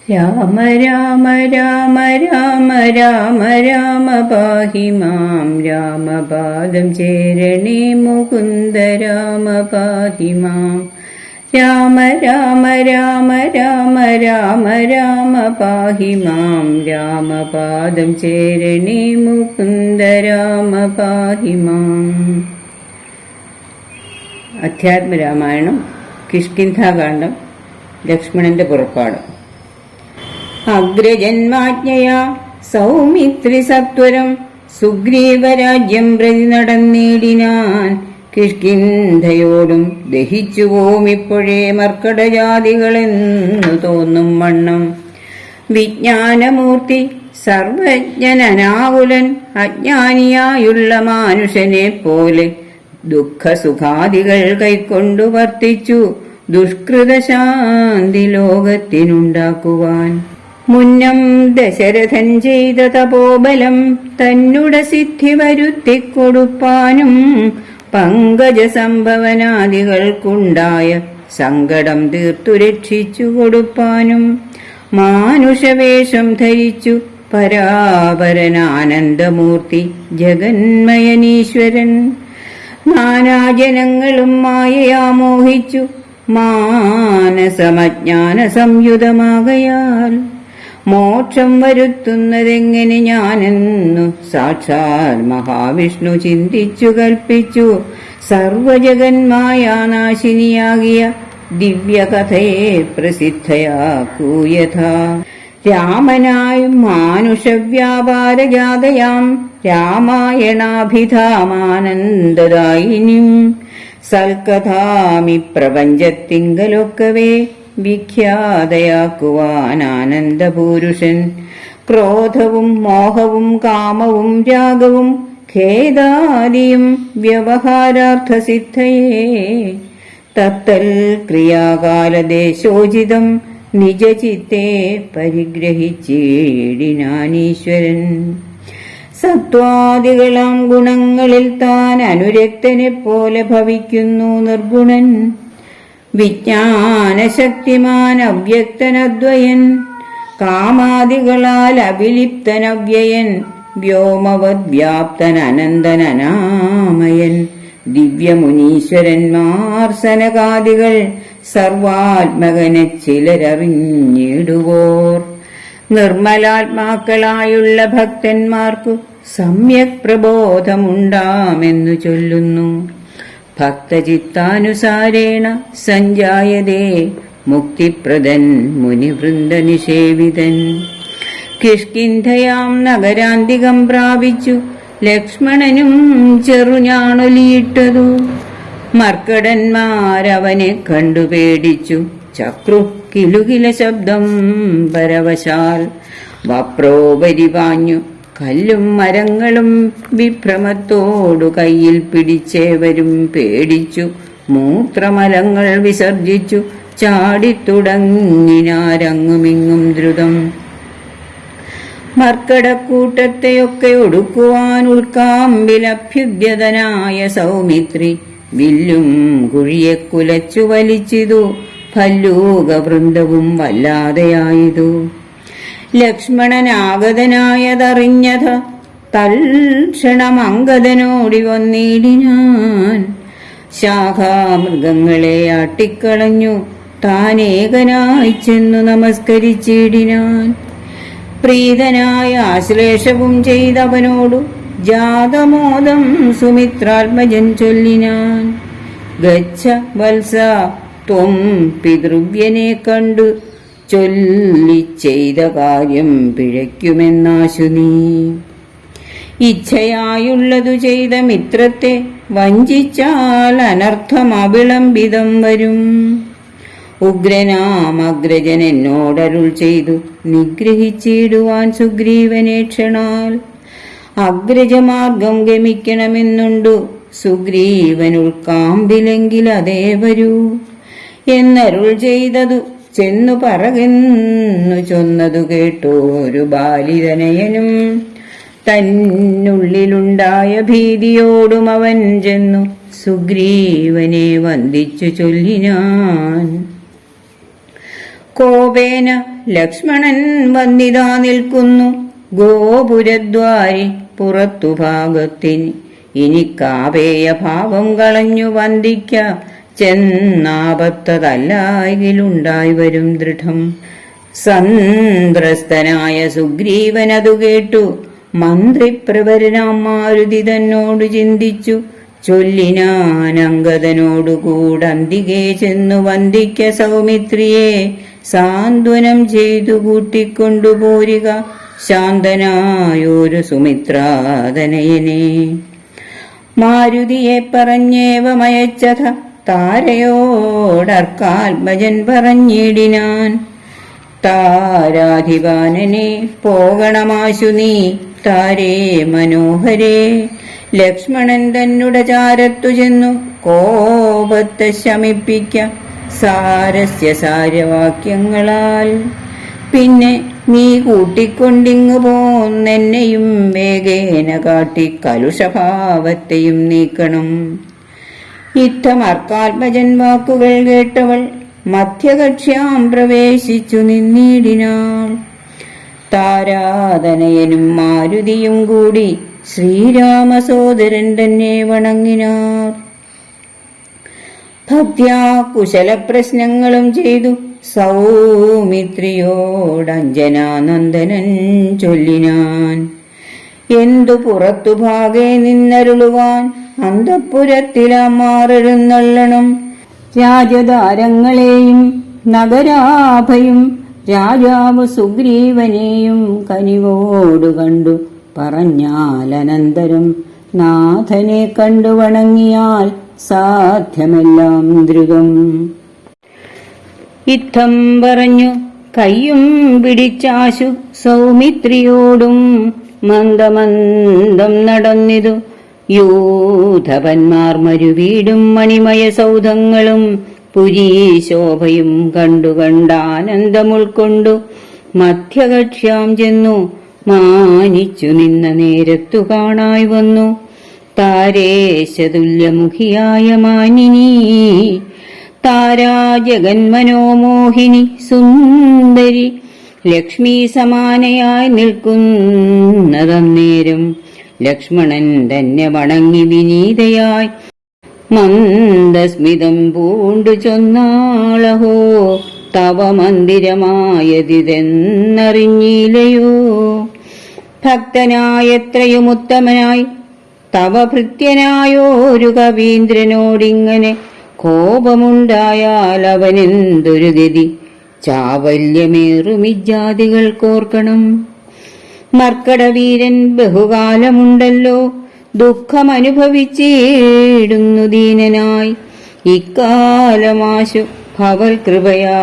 രാമ രാമ രാമ രാമ രാമ രാമ പാഹി മാം രാമപാദം ചേരണേ മുകുന്ദ രാമ പാഹി മാം രാമ രാമ രാമ രാമ രാമ രാമ പാഹി മാം രാമപാദം ചേരണേ മുകുന്ദ രാമ പാഹി മാം. അധ്യാത്മരാമായണം കിഷ്കിന്ധാകാന്ഡം ലക്ഷ്മണന്റെ പുറപ്പാട്. അഗ്രജന്മാജ്ഞയാ സൗമിത്രി സത്വരം സുഗ്രീവരാജ്യം പ്രതി നടന്നേടിനാൻ. കിഷ്കിന്ധയോടും ദഹിച്ചുപോം ഇപ്പോഴേ മർക്കടജാതികളെന്നു തോന്നും വണ്ണം. വിജ്ഞാനമൂർത്തി സർവജ്ഞനാകുലൻ അജ്ഞാനിയായുള്ള മാനുഷനെ പോലെ ദുഃഖസുഖാദികൾ കൈക്കൊണ്ടു വർത്തിച്ചു ദുഷ്കൃതശാന്തി ലോകത്തിനുണ്ടാക്കുവാൻ. മുന്നം ദശരഥൻ ചെയ്ത തപോബലം തന്നുട സിദ്ധി വരുത്തിക്കൊടുപ്പാനും പങ്കജ സംഭവനാദികൾക്കുണ്ടായ സങ്കടം തീർത്തു രക്ഷിച്ചു കൊടുപ്പാനും മാനുഷവേഷം ധരിച്ചു പരാപരനാനന്ദമൂർത്തി ജഗന്മയനീശ്വരൻ. നാനാജനങ്ങളും മായയാ മോഹിച്ചു മാനസമജ്ഞാന സംയുതമാകയാൽ മോക്ഷം വരുത്തുന്നതെങ്ങനെ ഞാനെന്നു സാക്ഷാൽ മഹാവിഷ്ണു ചിന്തിച്ചു കൽപ്പിച്ചു സർവജഗന്മായാനാശിനിയാകിയ ദിവ്യകഥയെ പ്രസിദ്ധയാക്കൂയഥാ. രാമനായും മാനുഷവ്യാപാരജാതയാം രാമായണാഭിധാമാനന്ദദായിനിം സൽക്കഥാമി പ്രപഞ്ചത്തിങ്കലൊക്കവേ വിഖ്യാതയാക്കുവാൻ ആനന്ദപൂരുഷൻ. ക്രോധവും മോഹവും കാമവും രാഗവും ഖേദാദിയും വ്യവഹാരാർത്ഥസിദ്ധയേ തത്തൽ ക്രിയാകാലദേശോചിതം നിജചിത്തേ പരിഗ്രഹിച്ചീടിനാനീശ്വരൻ. സത്വാദികളാം ഗുണങ്ങളിൽ താൻ അനുരക്തനെ പോലെ ഭവിക്കുന്നു നിർഗുണൻ. വിജ്ഞാനശക്തിമാൻ അവ്യക്തനദ്വയൻ കാമാദികളാൽ അവിലിപ്തനവ്യയൻ വ്യോമവത് വ്യാപ്തൻ അനന്തനാമയൻ. ദിവ്യമുനീശ്വരന്മാർ സനകാദികൾ സർവാത്മകനെ ചിലരറിഞ്ഞിടുവോർ. നിർമ്മലാത്മാക്കളായുള്ള ഭക്തന്മാർക്കു സമ്യക് പ്രബോധമുണ്ടാമെന്നു ചൊല്ലുന്നു. ഭക്തചിത്താനുസാരേണ സഞ്ജായതേ മുക്തിപ്രദൻ മുനിവൃന്ദ നിഷേവിതൻ. കിഷ്കിന്ധയാം നഗരാന്തികം പ്രാപിച്ചു ലക്ഷ്മണനും ചെറുഞാണൊലിയിട്ടതു. മർക്കടന്മാരവനെ കണ്ടു പേടിച്ചു ചക്രു കിലുകില ശബ്ദം പരവശാൽ. വപ്രോപരി പാഞ്ഞു കല്ലും മരങ്ങളും വിഭ്രമത്തോടു കയ്യിൽ പിടിച്ചേവരും പേടിച്ചു മൂത്രമലങ്ങൾ വിസർജിച്ചു ചാടിത്തുടങ്ങിനാരങ്ങുമിങ്ങും ദ്രുതം. മർക്കടക്കൂട്ടത്തെയൊക്കെ ഒടുക്കുവാൻ ഉൾക്കാമ്പിലഭ്യുദ്യതനായ സൗമിത്രി വില്ലും കുഴിയെ കുലച്ചു വലിച്ചിതു. ഭല്ലൂകവൃന്ദവും വല്ലാതെയായതു. ലക്ഷ്മണനാഗതനായതറിഞ്ഞത തൽക്ഷണമംഗദനോടി വന്നിടിനാൻ. ശാഖാമൃഗങ്ങളെ ആട്ടിക്കളഞ്ഞു താനേകനായി ചെന്നു നമസ്കരിച്ചിടിനാൻ. പ്രീതനായ ആശ്ലേഷവും ചെയ്തവനോടു ജാതമോദം സുമിത്രാത്മജൻ ചൊല്ലിനാൻ. ഗച്ഛ വത്സ ത്വം പിതൃവ്യനെ കണ്ടു ചൊല്ലി ചെയ്ത കാര്യം പിഴയ്ക്കുമെന്നാശു നീ. ഇച്ഛയായുള്ളതു ചെയ്ത മിത്രത്തെ വഞ്ചിച്ചാൽ അനർത്ഥം അവിളംബിതം വരും. ഉഗ്രനാമഗ്രജൻ എന്നോടരുൾ ചെയ്തു നിഗ്രഹിച്ചിടുവാൻ സുഗ്രീവനേക്ഷണാൽ. അഗ്രജമാർഗം ഗമിക്കണമെന്നുണ്ടു സുഗ്രീവനുൾക്കാമ്പിലെങ്കിൽ അതേ വരൂ എന്നരുൾ ചെയ്തതു ചെന്നു പറകെന്നു ചൊന്നതു കേട്ടോരു ബാലിതനയനും. തന്നുള്ളിലുണ്ടായ ഭീതിയോടും അവൻ ചെന്നു സുഗ്രീവനെ വന്ദിച്ചു ചൊല്ലിനാൻ. കോപേന ലക്ഷ്മണൻ വന്നിതാ നിൽക്കുന്നു ഗോപുരദ്വാരി പുറത്തുഭാഗത്തിന്. ഇനി കാവേയ ഭാവം കളഞ്ഞു വന്ദിക്ക ചെന്നാപത്തതല്ലായിലുണ്ടായി വരും ദൃഢം. സന്ത്രസ്തനായ സുഗ്രീവനതു കേട്ടു മന്ത്രിപ്രവരനാം മാരുതി തന്നോട് ചിന്തിച്ചു ചൊല്ലിനാനങ്കദനോടുകൂടന്തികെ ചെന്നു വന്ദിക്ക സൗമിത്രിയെ സാന്ത്വനം ചെയ്തു കൂട്ടിക്കൊണ്ടുപോരുക ശാന്തനായൊരു സുമിത്രാതനയനെ. മാരുതിയെ പറഞ്ഞേവമയച്ചത താരയോടർക്കാത്മജൻ പറഞ്ഞിടിനാൻ. താരാധിപാനനെ പോകണമാശു നീ താരേ മനോഹരേ. ലക്ഷ്മണൻ തന്നുടെ ചാരത്തു ചെന്നു കോപത്തെ ശമിപ്പിക്ക സാരസ്യ സാരവാക്യങ്ങളാൽ. പിന്നെ നീ കൂട്ടിക്കൊണ്ടിങ്ങു പോന്നെന്നെയും വേഗേന കാട്ടി കലുഷഭാവത്തെയും നീക്കണം. ഇത്തമർക്കാത്മജൻ വാക്കുകൾ കേട്ടവൾ മധ്യകക്ഷ്യാം പ്രവേശിച്ചു നിന്നിടിനാൾ. താരാതനയനും മാരുതിയും കൂടി ശ്രീരാമസോദരൻ തന്നെ വണങ്ങിനാർ. ഭക്ത്യാ കുശലപ്രശ്നങ്ങളും ചെയ്തു സൗമിത്രിയോടഞ്ജനാനന്ദനൻ ചൊല്ലിനാൻ. എന്തു പുറത്തു ഭാഗേ നിന്നരുളുവാൻ അന്തഃപുരത്തിലമാറെഴുന്നള്ളണം. രാജധാരങ്ങളെയും നഗരാഭയും രാജാവ് സുഗ്രീവനെയും കനിവോടു കണ്ടു പറഞ്ഞാലനന്തരം നാഥനെ കണ്ടു വണങ്ങിയാൽ സാധ്യമെല്ലാം ദ്രുതം. ഇത്തം പറഞ്ഞു കയ്യും പിടിച്ചാശു സൗമിത്രിയോടും മന്ദമന്ദം നടന്നിതു. യൂഥപന്മാർ മരുവീടും മണിമയ സൗധങ്ങളും പുരീശോഭയും കണ്ടാനന്ദമുൾക്കൊണ്ടു മധ്യകക്ഷ്യാം ചെന്നു മാനിച്ചു നിന്ന നേരത്തു കാണായി വന്നു. താരേശതുല്യമുഖിയായ മാനിനി താരാ ജഗന്മനോമോഹിനി സുന്ദരി ലക്ഷ്മി സമാനയായി നിൽക്കുന്നതന്നേരം ലക്ഷ്മണൻ തന്നെ വണങ്ങി വിനീതയായി മന്ദസ്മിതം പൂണ്ടു ചൊന്നാളഹോ തവ മന്ദിരമായതിതെന്നറിഞ്ഞില്ലയോ. ഭക്തനായത്രയും ഉത്തമനായി തവ ഭൃത്യനായോരു കവീന്ദ്രനോടിങ്ങനെ കോപമുണ്ടായാൽ അവനെന്തൊരു ഗതി. ചാവല്യമേറുമിജാതികൾ കോർക്കണം. മർക്കടവീരൻ ബഹുകാലമുണ്ടല്ലോ ദുഃഖമനുഭവിച്ചിടുന്നു ദീനനായി. ഇക്കാലമാശു ഭവൽ കൃപയാ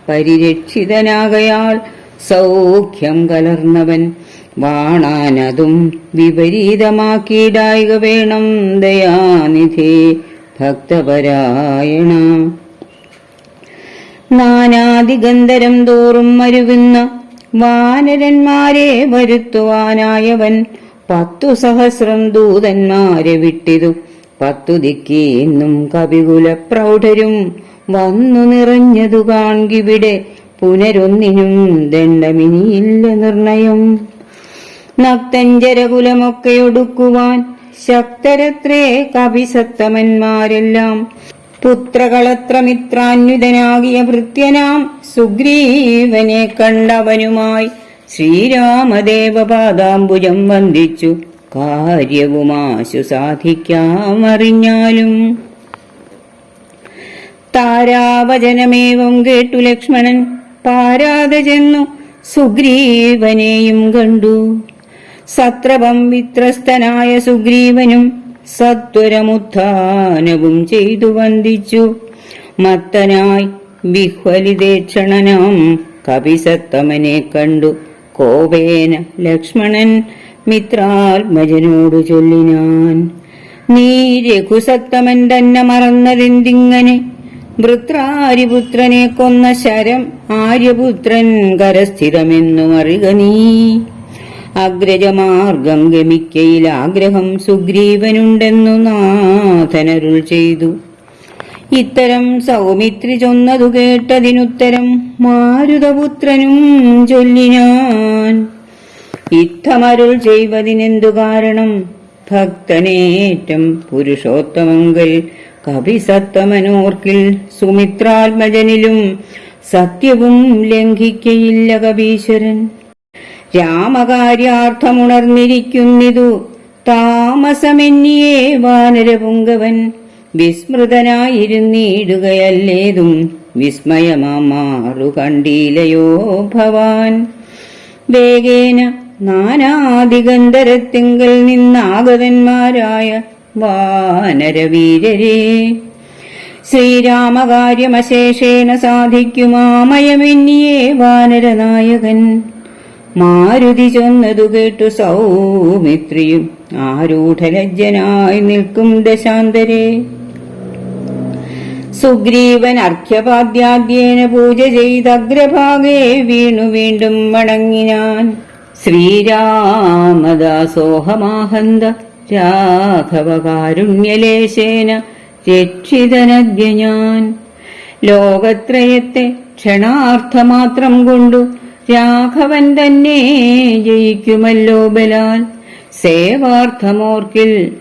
പരിരക്ഷിതനാകയാൽ സൗഖ്യം കലർന്നവൻ വാണാനതും വിപരീതമാക്കിയിടായിക വേണം ദയാനിധേ ഭക്തപരായണ. നാനാദിഗന്ധരം തോറും മരുവുന്ന വാനരന്മാരെ വരുത്തുവാനായവൻ 10 സഹസ്രം ദൂതന്മാരെ വിട്ടിതു. 10 ദിക്കിന്നും കവികുല പ്രൗഢരും വന്നു നിറഞ്ഞതു കാൺകിവിടെ പുനരൊന്നിനും ദണ്ഡമിനിയില്ല നിർണയം. നക്തഞ്ചരകുലമൊക്കെ ഒടുക്കുവാൻ ശക്തരത്രേ കവിസത്തമന്മാരെല്ലാം. പുത്രകളത്രമിത്രാന്വിതനാകിയ ഭൃത്യനാം സുഗ്രീവനെ കണ്ടവനുമായി ശ്രീരാമദേവപാദാംബുജം വന്ദിച്ചു കാര്യവുമാശു സാധിക്കാമറിഞ്ഞാലും. താരാവചനമേവം കേട്ടു ലക്ഷ്മണൻ പാരാതെ ചെന്നു സുഗ്രീവനെയും കണ്ടു. സത്രപം വിത്രസ്തനായ സുഗ്രീവനും സത്വരമുത്ഥാനവും ചെയ്തു വന്ദിച്ചു. മത്തനായി വിഹ്വലിതേക്ഷണനാം കവിസത്തമനെ കണ്ടു കോപേന ലക്ഷ്മണൻ മിത്രാത്മജനോടു ചൊല്ലിനാൻ. നീ രഘുസത്തമൻ തന്നെ മറന്നതെന്തിങ്ങനെ? വൃത്രാരിപുത്രനെ കൊന്ന ശരം ആര്യപുത്രൻ കരസ്ഥിതമെന്നു അറിക നീ. അഗ്രജമാർഗം ഗമിക്കയിൽ ആഗ്രഹം സുഗ്രീവനുണ്ടെന്നു നാഥനരുൾ ചെയ്തു. ഇത്തരം സൗമിത്രി ചൊന്നതു കേട്ടതിനുത്തരം മാരുതപുത്രനും ചൊല്ലിനാൻ. ഇത്തമരുൾ ചെയ്വതിനെന്തു കാരണം? ഭക്തനേറ്റം പുരുഷോത്തമങ്കൽ കപിസത്തമനോർക്കിൽ സുമിത്രാത്മജനിലും സത്യവും ലംഘിക്കയില്ല കപീശ്വരൻ. രാമകാര്യാർത്ഥമുണർന്നിരിക്കുന്നിതു താമസമെന്നിയേ വാനരപുങ്കവൻ. വിസ്മൃതനായിരുന്നിടുകയല്ലേതും വിസ്മയമാറു കണ്ടീലയോ ഭവാൻ. വേഗേന നാനാദിഗന്ധരത്തിങ്കൽ നിന്നാഗതന്മാരായ വാനരവീരരെ ശ്രീരാമകാര്യമശേഷേണ സാധിക്കുമാമയമെന്നിയേ വാനരനായകൻ. മാരുതി ചൊന്നതു കേട്ടു സൗമിത്രിയും ആരൂഢലജ്ജനായി നിൽക്കും ദശാന്തരെ. സുഗ്രീവൻ അർഘ്യപാദ്യാദ്യേന പൂജ ചെയ്തഗ്രഭാഗേ വീണു വീണ്ടും വണങ്ങിനാൻ. ശ്രീരാമദാസോഹമാഹന്ത രാഘവകാരുണ്യലേശേന രക്ഷിതനദ്യ ഞാൻ. ലോകത്രയത്തെ ക്ഷണാർത്ഥമാത്രം കൊണ്ടു രാഘവൻ തന്നെ ജയിക്കുമല്ലോ ബലാൽ. സേവാർത്ഥമോർക്കിൽ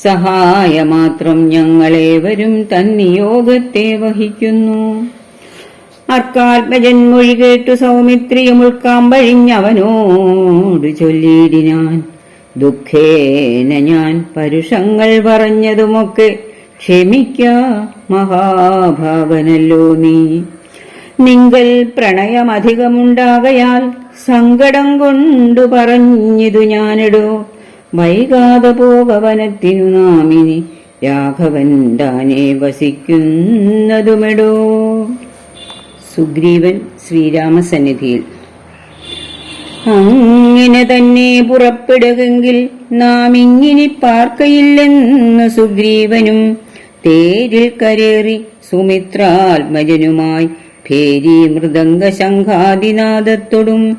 സഹായമാത്രം ഞങ്ങളേവരും തന്നിയോഗത്തെ വഹിക്കുന്നു. അർക്കാത്മജൻ മൊഴി കേട്ടു സൗമിത്രിയും ഉൾക്കാമ്പഴിഞ്ഞവനോട് ചൊല്ലിയിടിനാൻ. ദുഃഖേന ഞാൻ പരുഷങ്ങൾ പറഞ്ഞതുമൊക്കെ ക്ഷമിക്ക മഹാഭാവനല്ലോ നീ. നിങ്കൽ പ്രണയമധികമുണ്ടാകയാൽ സങ്കടം കൊണ്ടു പറഞ്ഞിതു ഞാനിടോ. വൈകാതെ പോകവനത്തിനു നാമിനി രാഘവൻ താനേ വസിക്കുന്നതുമെടോ. സുഗ്രീവൻ ശ്രീരാമസന്നിധിയിൽ. അങ്ങനെ തന്നെ പുറപ്പെടുകെങ്കിൽ നാം ഇങ്ങിനി പാർക്കയില്ലെന്ന് സുഗ്രീവനും തേരിൽ കരേറി സുമിത്രാത്മജനുമായി ഭേരി മൃദംഗ ശംഖാദിനാദത്തോടും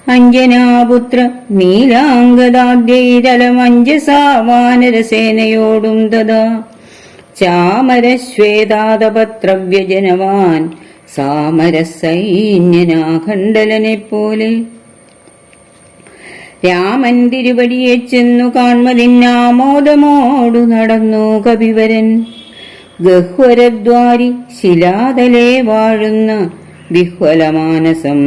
അഞ്ജനാപുത്ര നീലാംഗദാദ്യൈരലമഞ്ജസാ വാനരസേനയോടും തഥാ ചാമരശ്വേതാദപത്രവ്യജനവാൻ സാമരസൈന്യനാഖണ്ഡലനെപ്പോലെ. രാമൻ തിരുവടിയെ ചെന്നു കാൺമതിന്നാമോദമോടു നടന്നു കപിവരൻ. ഗഹ്വരദ്വാരി ശിലാതലേ വാഴുന്ന വിഹ്വലമാനസം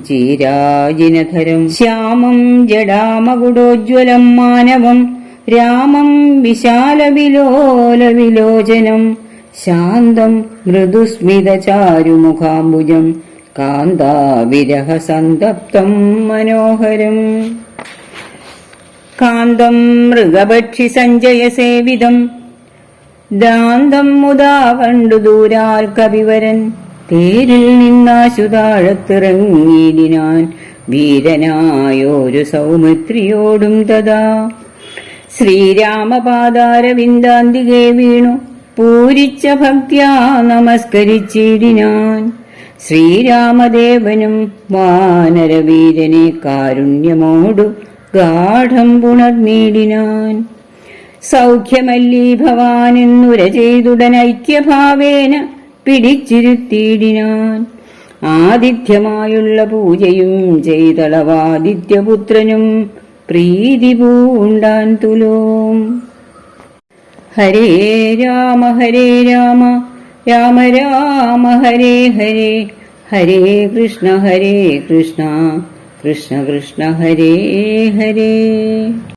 ചീരാജിനധരം ശ്യാമം ജടാമകുടോജ്വലം മാനവം രാമം വിശാലവിലോലവിലോചനം ശാന്തം മൃദുസ്മിതചാരുമുഖാംബുജം കാന്താവിരഹസന്തപ്തം മനോഹരം. കാന്തം മൃഗഭക്ഷി സഞ്ജയസേവിതം ദാന്തം മുതാ കണ്ടു ദൂരാൽ കപിവരൻ. തേരിൽ നിന്നാശു താഴത്തിറങ്ങിയിടിനാൻ വീരനായോരു സൗമിത്രിയോടും തഥാ. ശ്രീരാമപാദാരവിന്ദാന്തികെ വീണു പൂരിച്ച ഭക്ത്യാ നമസ്കരിച്ചിടിനാൻ. ശ്രീരാമദേവനും വാനരവീരനെ കാരുണ്യമോടു ഗാഠം പുണർന്നിടിനാൻ. സൗഖ്യമല്ലീ ഭവാനെന്നുര ചെയ്തുടൻ ഐക്യഭാവേന പിടിച്ചിരുത്തിയിടിനാൻ. ആതിഥ്യമായുള്ള പൂജയും ചെയ്തളവാദിത്യപുത്രനും പ്രീതി പൂണ്ടാൻ തുലോം. ഹരേ രാമ രാമ രാമ ഹരേ ഹരേ ഹരേ കൃഷ്ണ കൃഷ്ണ കൃഷ്ണ ഹരേ ഹരേ.